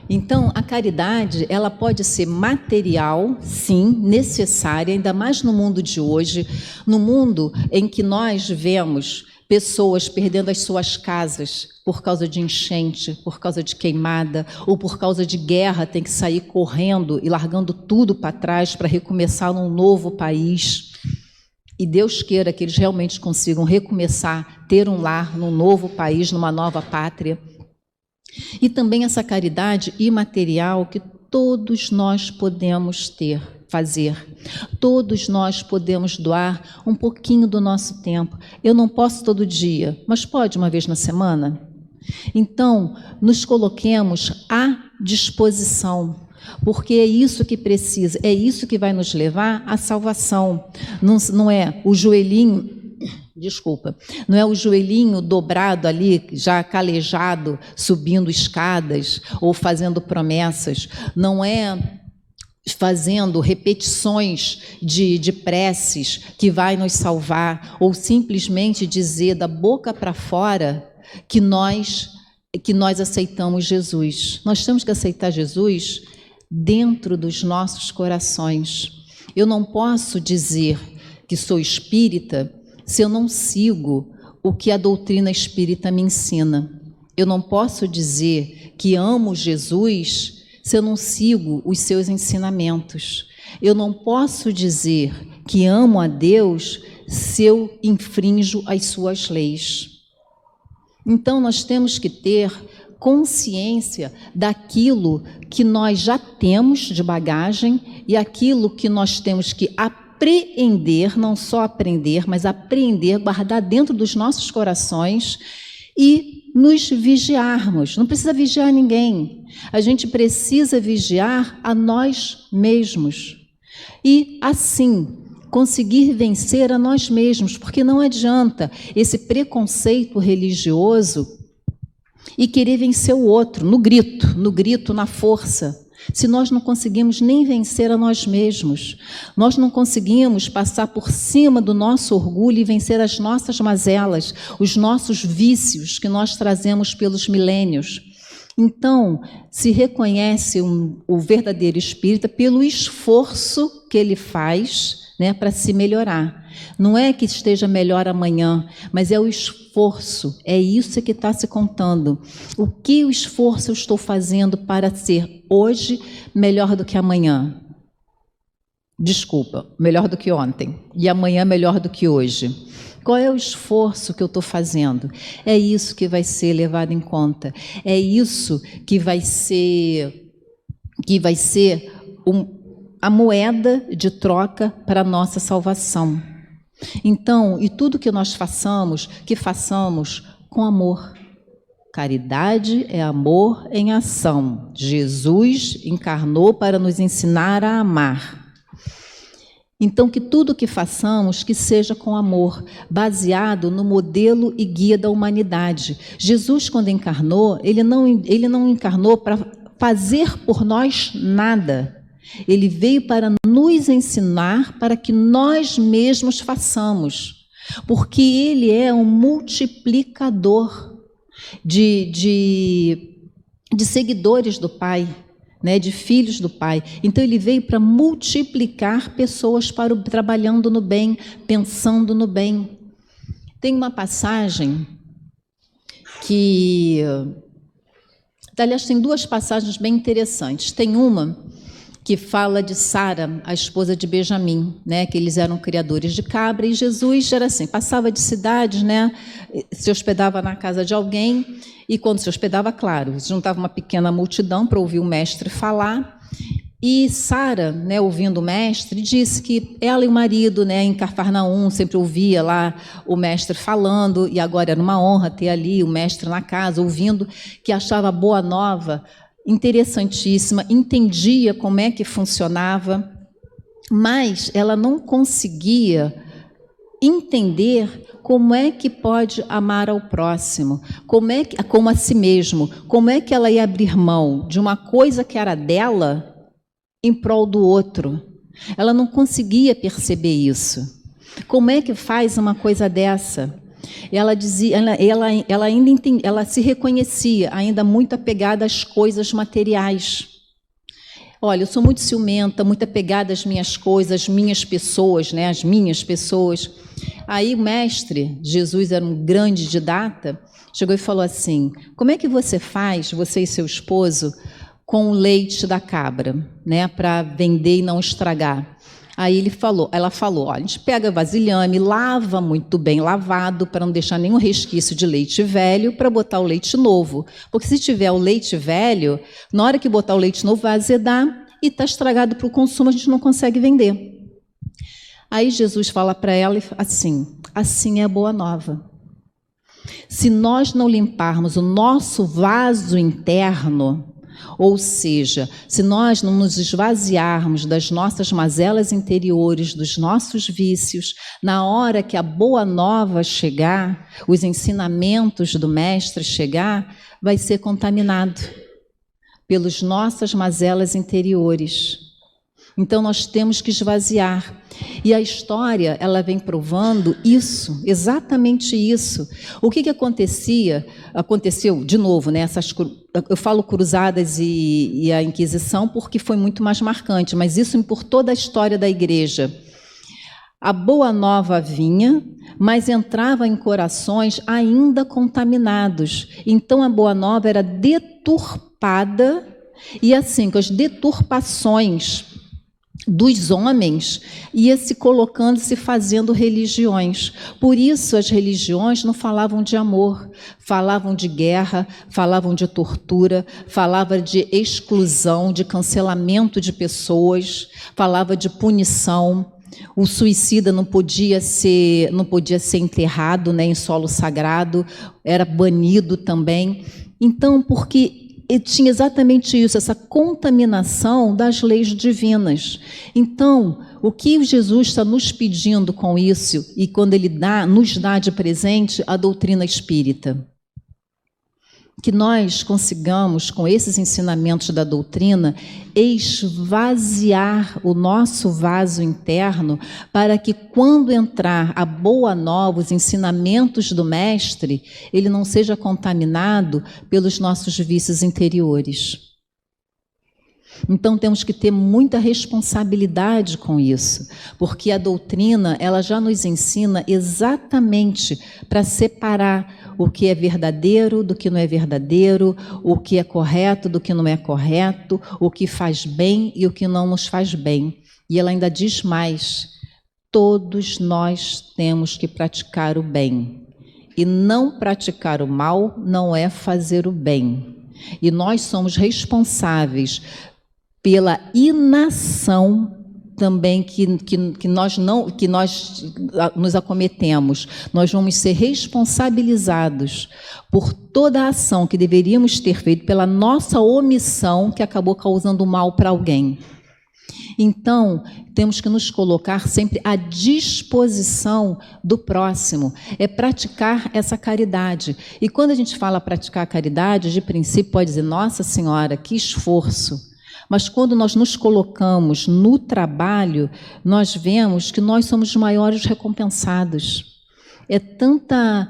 Então, a caridade, ela pode ser material, sim, necessária, ainda mais no mundo de hoje, no mundo em que nós vemos pessoas perdendo as suas casas por causa de enchente, por causa de queimada, ou por causa de guerra, tem que sair correndo e largando tudo para trás para recomeçar num novo país. E Deus queira que eles realmente consigam recomeçar, ter um lar num novo país, numa nova pátria. E também essa caridade imaterial que todos nós podemos fazer. Todos nós podemos doar um pouquinho do nosso tempo. Eu não posso todo dia, mas pode uma vez na semana? Então, nos coloquemos à disposição, porque é isso que precisa, é isso que vai nos levar à salvação. Não é o joelhinho, não é o joelhinho dobrado ali, já calejado, subindo escadas ou fazendo promessas, não é fazendo repetições de preces que vai nos salvar, ou simplesmente dizer da boca para fora que nós aceitamos Jesus. Nós temos que aceitar Jesus dentro dos nossos corações. Eu não posso dizer que sou espírita se eu não sigo o que a doutrina espírita me ensina. Eu não posso dizer que amo Jesus se eu não sigo os seus ensinamentos. Eu não posso dizer que amo a Deus se eu infrinjo as suas leis. Então, nós temos que ter consciência daquilo que nós já temos de bagagem e aquilo que nós temos que apreender, não só aprender, mas apreender, guardar dentro dos nossos corações e nos vigiarmos. Não precisa vigiar ninguém. A gente precisa vigiar a nós mesmos. E, assim, conseguir vencer a nós mesmos, porque não adianta esse preconceito religioso e querer vencer o outro, no grito, na força, se nós não conseguimos nem vencer a nós mesmos, nós não conseguimos passar por cima do nosso orgulho e vencer as nossas mazelas, os nossos vícios que nós trazemos pelos milênios. Então, se reconhece o verdadeiro espírita pelo esforço que ele faz, né, para se melhorar. Não é que esteja melhor amanhã, mas é o esforço, é isso que está se contando. O que o esforço eu estou fazendo para ser hoje melhor do que amanhã? Desculpa, melhor do que ontem, e amanhã melhor do que hoje. Qual é o esforço que eu estou fazendo? É isso que vai ser levado em conta. É isso que vai ser a moeda de troca para a nossa salvação. Então, e tudo que nós façamos, que façamos com amor. Caridade é amor em ação. Jesus encarnou para nos ensinar a amar. Então, que tudo que façamos, que seja com amor, baseado no modelo e guia da humanidade. Jesus, quando encarnou, ele não encarnou para fazer por nós nada. Ele veio para nos ensinar para que nós mesmos façamos. Porque ele é um multiplicador de seguidores do Pai, né, de filhos do Pai. Então ele veio para multiplicar pessoas trabalhando no bem, pensando no bem. Tem uma passagem que... Aliás, tem duas passagens bem interessantes. Tem uma que fala de Sara, a esposa de Benjamim, né, que eles eram criadores de cabra, e Jesus era assim, passava de cidades, né, se hospedava na casa de alguém, e quando se hospedava, claro, juntava uma pequena multidão para ouvir o mestre falar, e Sara, né, ouvindo o mestre, disse que ela e o marido, né, em Cafarnaum, sempre ouvia lá o mestre falando, e agora era uma honra ter ali o mestre na casa, ouvindo, que achava a boa nova interessantíssima, entendia como é que funcionava, mas ela não conseguia entender como é que pode amar ao próximo, como a si mesmo, como é que ela ia abrir mão de uma coisa que era dela em prol do outro. Ela não conseguia perceber isso. Como é que faz uma coisa dessa? Ela dizia, ela se reconhecia ainda muito apegada às coisas materiais. Olha, eu sou muito ciumenta, muito apegada às minhas coisas, às minhas pessoas, né? As minhas pessoas. Aí o mestre, Jesus era um grande didata, chegou e falou assim: como é que você faz, você e seu esposo, com o leite da cabra, né? Para vender e não estragar? Aí ela falou, olha, a gente pega vasilhame, lava muito bem lavado, para não deixar nenhum resquício de leite velho, para botar o leite novo. Porque se tiver o leite velho, na hora que botar o leite novo, vai azedar e está estragado para o consumo, a gente não consegue vender. Aí Jesus fala para ela assim é a boa nova. Se nós não limparmos o nosso vaso interno, ou seja, se nós não nos esvaziarmos das nossas mazelas interiores, dos nossos vícios, na hora que a boa nova chegar, os ensinamentos do mestre chegar, vai ser contaminado pelas nossas mazelas interiores. Então nós temos que esvaziar. E a história, ela vem provando isso, exatamente isso. O que aconteceu, de novo, né, eu falo cruzadas e a Inquisição porque foi muito mais marcante, mas isso por toda a história da igreja. A boa nova vinha, mas entrava em corações ainda contaminados. Então a boa nova era deturpada, e assim, com as deturpações dos homens ia se colocando, se fazendo religiões. Por isso as religiões não falavam de amor, falavam de guerra, falavam de tortura, falavam de exclusão, de cancelamento de pessoas, falava de punição. O suicida não podia ser enterrado, né, em solo sagrado, era banido também. Então, porque tinha exatamente isso, essa contaminação das leis divinas. Então, o que Jesus está nos pedindo com isso, e quando Ele nos dá de presente a doutrina espírita? Que nós consigamos, com esses ensinamentos da doutrina, esvaziar o nosso vaso interno, para que, quando entrar a boa nova, os ensinamentos do Mestre, ele não seja contaminado pelos nossos vícios interiores. Então, temos que ter muita responsabilidade com isso, porque a doutrina, ela já nos ensina exatamente para separar o que é verdadeiro do que não é verdadeiro, o que é correto do que não é correto, o que faz bem e o que não nos faz bem. E ela ainda diz mais: todos nós temos que praticar o bem. E não praticar o mal não é fazer o bem. E nós somos responsáveis pela inação também que nós nos acometemos. Nós vamos ser responsabilizados por toda a ação que deveríamos ter feito, pela nossa omissão que acabou causando mal para alguém. Então, temos que nos colocar sempre à disposição do próximo, é praticar essa caridade. E quando a gente fala praticar a caridade, de princípio pode dizer: nossa Senhora, que esforço! Mas quando nós nos colocamos no trabalho, nós vemos que nós somos os maiores recompensados. É tanta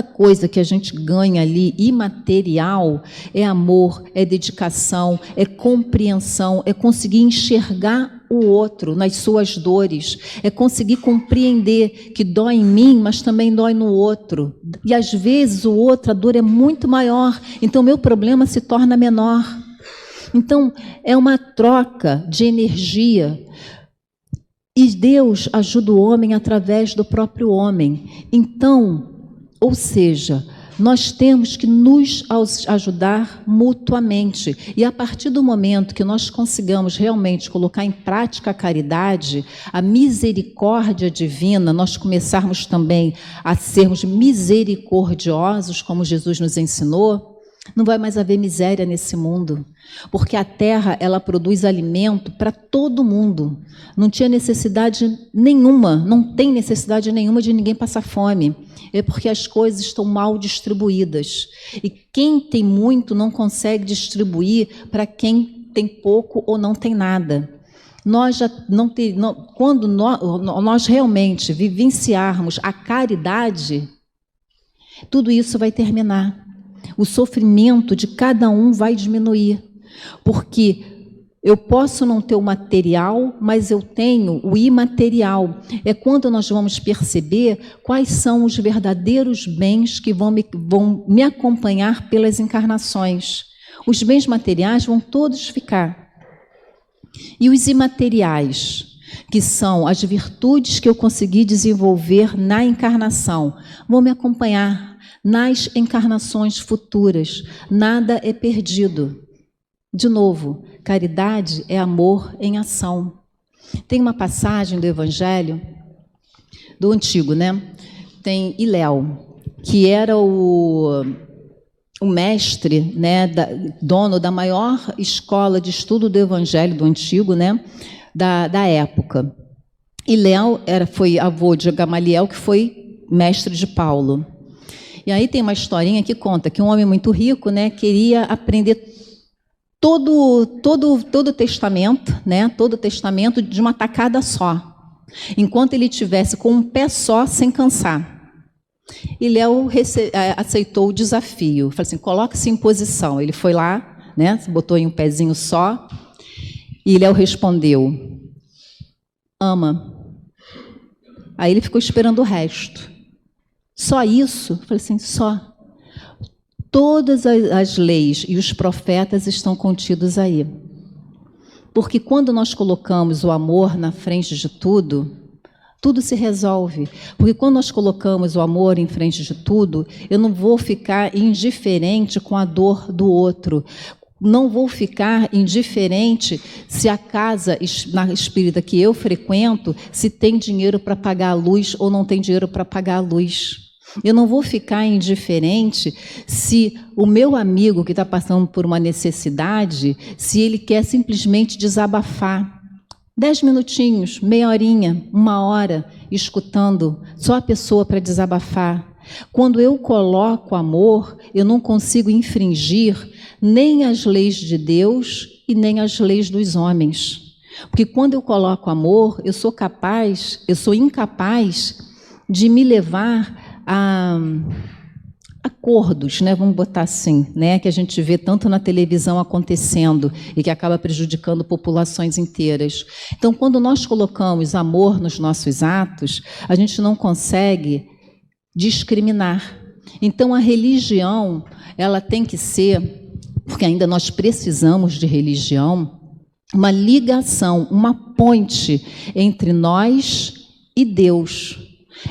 coisa que a gente ganha ali, imaterial, é amor, é dedicação, é compreensão, é conseguir enxergar o outro nas suas dores, é conseguir compreender que dói em mim, mas também dói no outro. E às vezes o outro, a dor é muito maior, então meu problema se torna menor. Então, é uma troca de energia. E Deus ajuda o homem através do próprio homem. Então, ou seja, nós temos que nos ajudar mutuamente. E a partir do momento que nós consigamos realmente colocar em prática a caridade, a misericórdia divina, nós começarmos também a sermos misericordiosos, como Jesus nos ensinou, não vai mais haver miséria nesse mundo, porque a terra, ela produz alimento para todo mundo. Não tinha necessidade nenhuma, não tem necessidade nenhuma de ninguém passar fome. É porque as coisas estão mal distribuídas. E quem tem muito não consegue distribuir para quem tem pouco ou não tem nada. Quando nós realmente vivenciarmos a caridade, tudo isso vai terminar. O sofrimento de cada um vai diminuir, porque eu posso não ter o material, mas eu tenho o imaterial. É quando nós vamos perceber quais são os verdadeiros bens que vão me acompanhar pelas encarnações. Os bens materiais vão todos ficar. E os imateriais, que são as virtudes que eu consegui desenvolver na encarnação, vão me acompanhar nas encarnações futuras. Nada é perdido. De novo, caridade é amor em ação. Tem uma passagem do Evangelho, do Antigo, né? Tem Hilel, que era o mestre, né, dono da maior escola de estudo do Evangelho do Antigo, né, da época. Hilel foi avô de Gamaliel, que foi mestre de Paulo. E aí tem uma historinha que conta que um homem muito rico, né, queria aprender todo o testamento, né, todo o testamento de uma tacada só, enquanto ele tivesse com um pé só, sem cansar. E Léo aceitou o desafio, falou assim: coloque-se em posição. Ele foi lá, né, botou em um pezinho só, e Léo respondeu: ama. Aí ele ficou esperando o resto. Só isso? Eu falei assim: só. Todas as leis e os profetas estão contidos aí. Porque quando nós colocamos o amor na frente de tudo, tudo se resolve. Porque quando nós colocamos o amor em frente de tudo, eu não vou ficar indiferente com a dor do outro. Não vou ficar indiferente se a casa na espírita que eu frequento, se tem dinheiro para pagar a luz ou não tem dinheiro para pagar a luz. Eu não vou ficar indiferente se o meu amigo que está passando por uma necessidade, se ele quer simplesmente desabafar. 10 minutinhos, meia horinha, 1 hora, escutando só a pessoa para desabafar. Quando eu coloco amor, eu não consigo infringir nem as leis de Deus e nem as leis dos homens. Porque quando eu coloco amor, eu sou incapaz de me levar a acordos, né? Vamos botar assim, né? Que a gente vê tanto na televisão acontecendo e que acaba prejudicando populações inteiras. Então, quando nós colocamos amor nos nossos atos, a gente não consegue discriminar. Então, a religião, ela tem que ser, porque ainda nós precisamos de religião, uma ligação, uma ponte entre nós e Deus.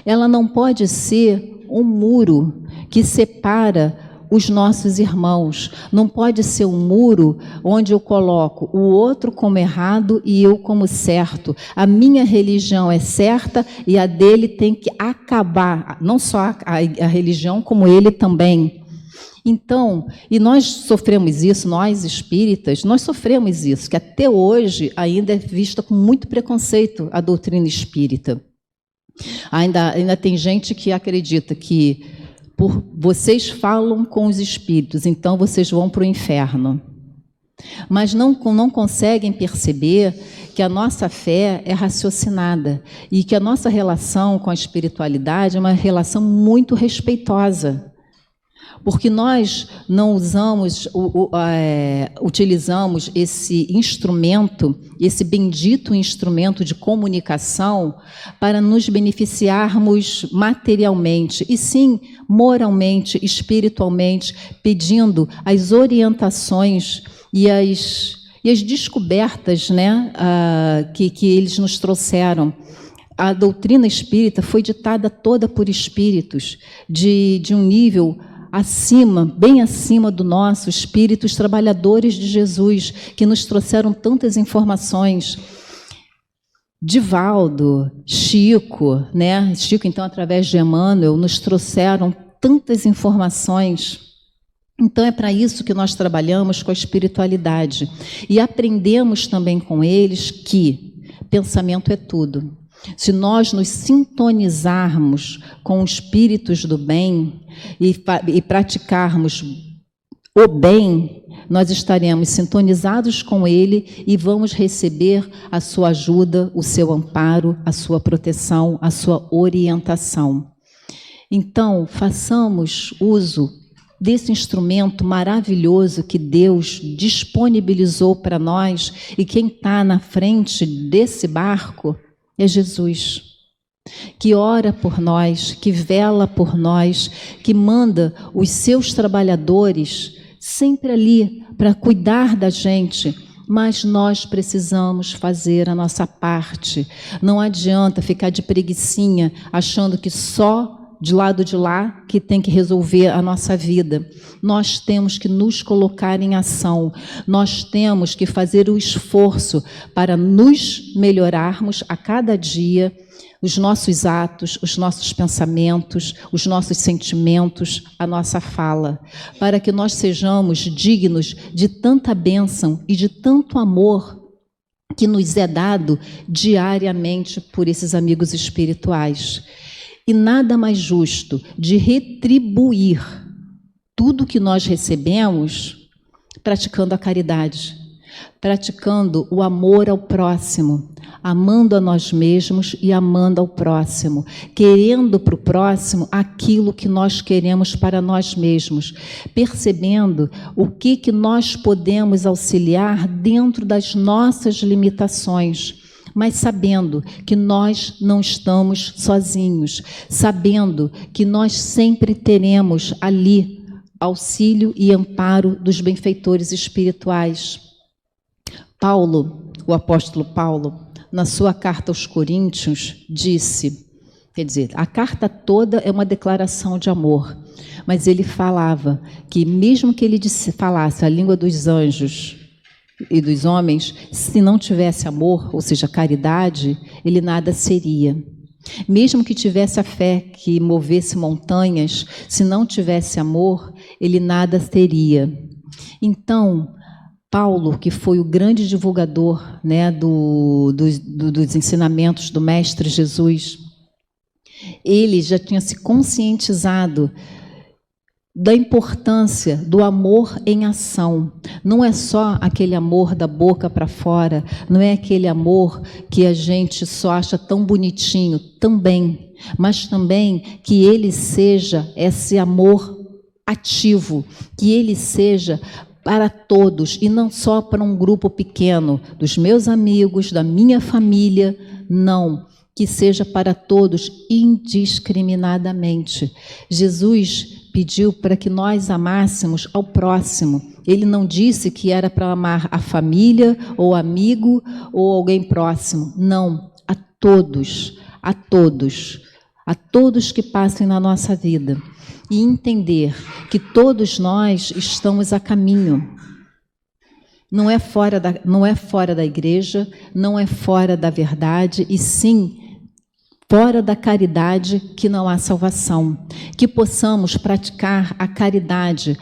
Ela não pode ser um muro que separa os nossos irmãos. Não pode ser um muro onde eu coloco o outro como errado e eu como certo. A minha religião é certa e a dele tem que acabar. Não só a religião, como ele também. Então, e nós sofremos isso, nós espíritas, nós sofremos isso, que até hoje ainda é vista com muito preconceito a doutrina espírita. Ainda tem gente que acredita que vocês falam com os espíritos, então vocês vão para o inferno. Mas não conseguem perceber que a nossa fé é raciocinada e que a nossa relação com a espiritualidade é uma relação muito respeitosa. Porque nós não utilizamos esse instrumento, esse bendito instrumento de comunicação para nos beneficiarmos materialmente, e sim moralmente, espiritualmente, pedindo as orientações e as descobertas, né, que eles nos trouxeram. A doutrina espírita foi ditada toda por espíritos de um nível acima, bem acima do nosso, espíritos trabalhadores de Jesus, que nos trouxeram tantas informações. Divaldo, Chico, né? Chico, então, através de Emmanuel, nos trouxeram tantas informações. Então, é para isso que nós trabalhamos com a espiritualidade. E aprendemos também com eles que pensamento é tudo. Se nós nos sintonizarmos com os espíritos do bem e praticarmos o bem, nós estaremos sintonizados com ele e vamos receber a sua ajuda, o seu amparo, a sua proteção, a sua orientação. Então, façamos uso desse instrumento maravilhoso que Deus disponibilizou para nós, e quem está na frente desse barco é Jesus, que ora por nós, que vela por nós, que manda os seus trabalhadores sempre ali para cuidar da gente, mas nós precisamos fazer a nossa parte. Não adianta ficar de preguicinha, achando que só de lado de lá que tem que resolver a nossa vida. Nós temos que nos colocar em ação, nós temos que fazer o esforço para nos melhorarmos a cada dia, os nossos atos, os nossos pensamentos, os nossos sentimentos, a nossa fala, para que nós sejamos dignos de tanta bênção e de tanto amor que nos é dado diariamente por esses amigos espirituais. E nada mais justo de retribuir tudo que nós recebemos praticando a caridade, praticando o amor ao próximo, amando a nós mesmos e amando ao próximo, querendo para o próximo aquilo que nós queremos para nós mesmos, percebendo o que nós podemos auxiliar dentro das nossas limitações, mas sabendo que nós não estamos sozinhos, sabendo que nós sempre teremos ali auxílio e amparo dos benfeitores espirituais. Paulo, o apóstolo Paulo, na sua carta aos Coríntios, disse, quer dizer, a carta toda é uma declaração de amor, mas ele falava que mesmo que ele falasse a língua dos anjos e dos homens, se não tivesse amor, ou seja, caridade, ele nada seria. Mesmo que tivesse a fé que movesse montanhas, se não tivesse amor, ele nada teria. Então, Paulo, que foi o grande divulgador, né, dos ensinamentos do Mestre Jesus, ele já tinha se conscientizado da importância do amor em ação. Não é só aquele amor da boca para fora, não é aquele amor que a gente só acha tão bonitinho, também, mas também que ele seja esse amor ativo, que ele seja para todos e não só para um grupo pequeno, dos meus amigos, da minha família, não, que seja para todos indiscriminadamente. Jesus pediu para que nós amássemos ao próximo. Ele não disse que era para amar a família, ou amigo, ou alguém próximo. Não, a todos, a todos, a todos que passem na nossa vida. E entender que todos nós estamos a caminho. Não é fora da igreja, não é fora da verdade, e sim fora da caridade que não há salvação. Que possamos praticar a caridade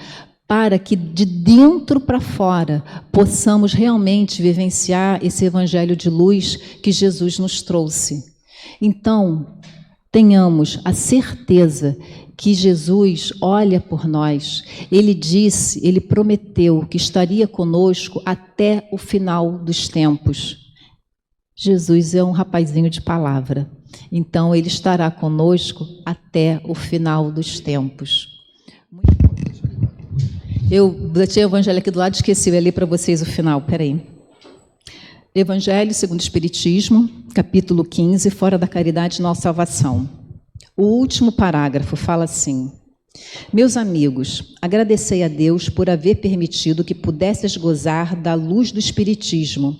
para que de dentro para fora possamos realmente vivenciar esse evangelho de luz que Jesus nos trouxe. Então, tenhamos a certeza que Jesus olha por nós. Ele disse, ele prometeu que estaria conosco até o final dos tempos. Jesus é um rapazinho de palavra. Então, ele estará conosco até o final dos tempos. Eu tinha o evangelho aqui do lado, esqueci, eu li para vocês o final, peraí. Evangelho segundo o Espiritismo, capítulo 15, fora da caridade não há salvação. O último parágrafo fala assim: meus amigos, agradecei a Deus por haver permitido que pudesseis gozar da luz do Espiritismo.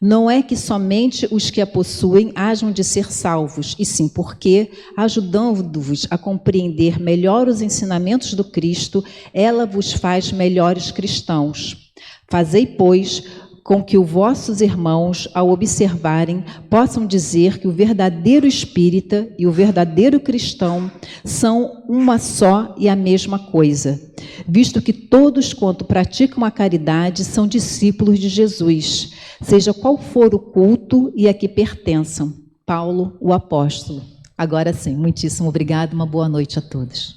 Não é que somente os que a possuem hajam de ser salvos, e sim porque, ajudando-vos a compreender melhor os ensinamentos do Cristo, ela vos faz melhores cristãos. Fazei, pois, com que os vossos irmãos, ao observarem, possam dizer que o verdadeiro espírita e o verdadeiro cristão são uma só e a mesma coisa, visto que todos quanto praticam a caridade são discípulos de Jesus, seja qual for o culto e a que pertençam. Paulo, o apóstolo. Agora sim, muitíssimo obrigado, uma boa noite a todos.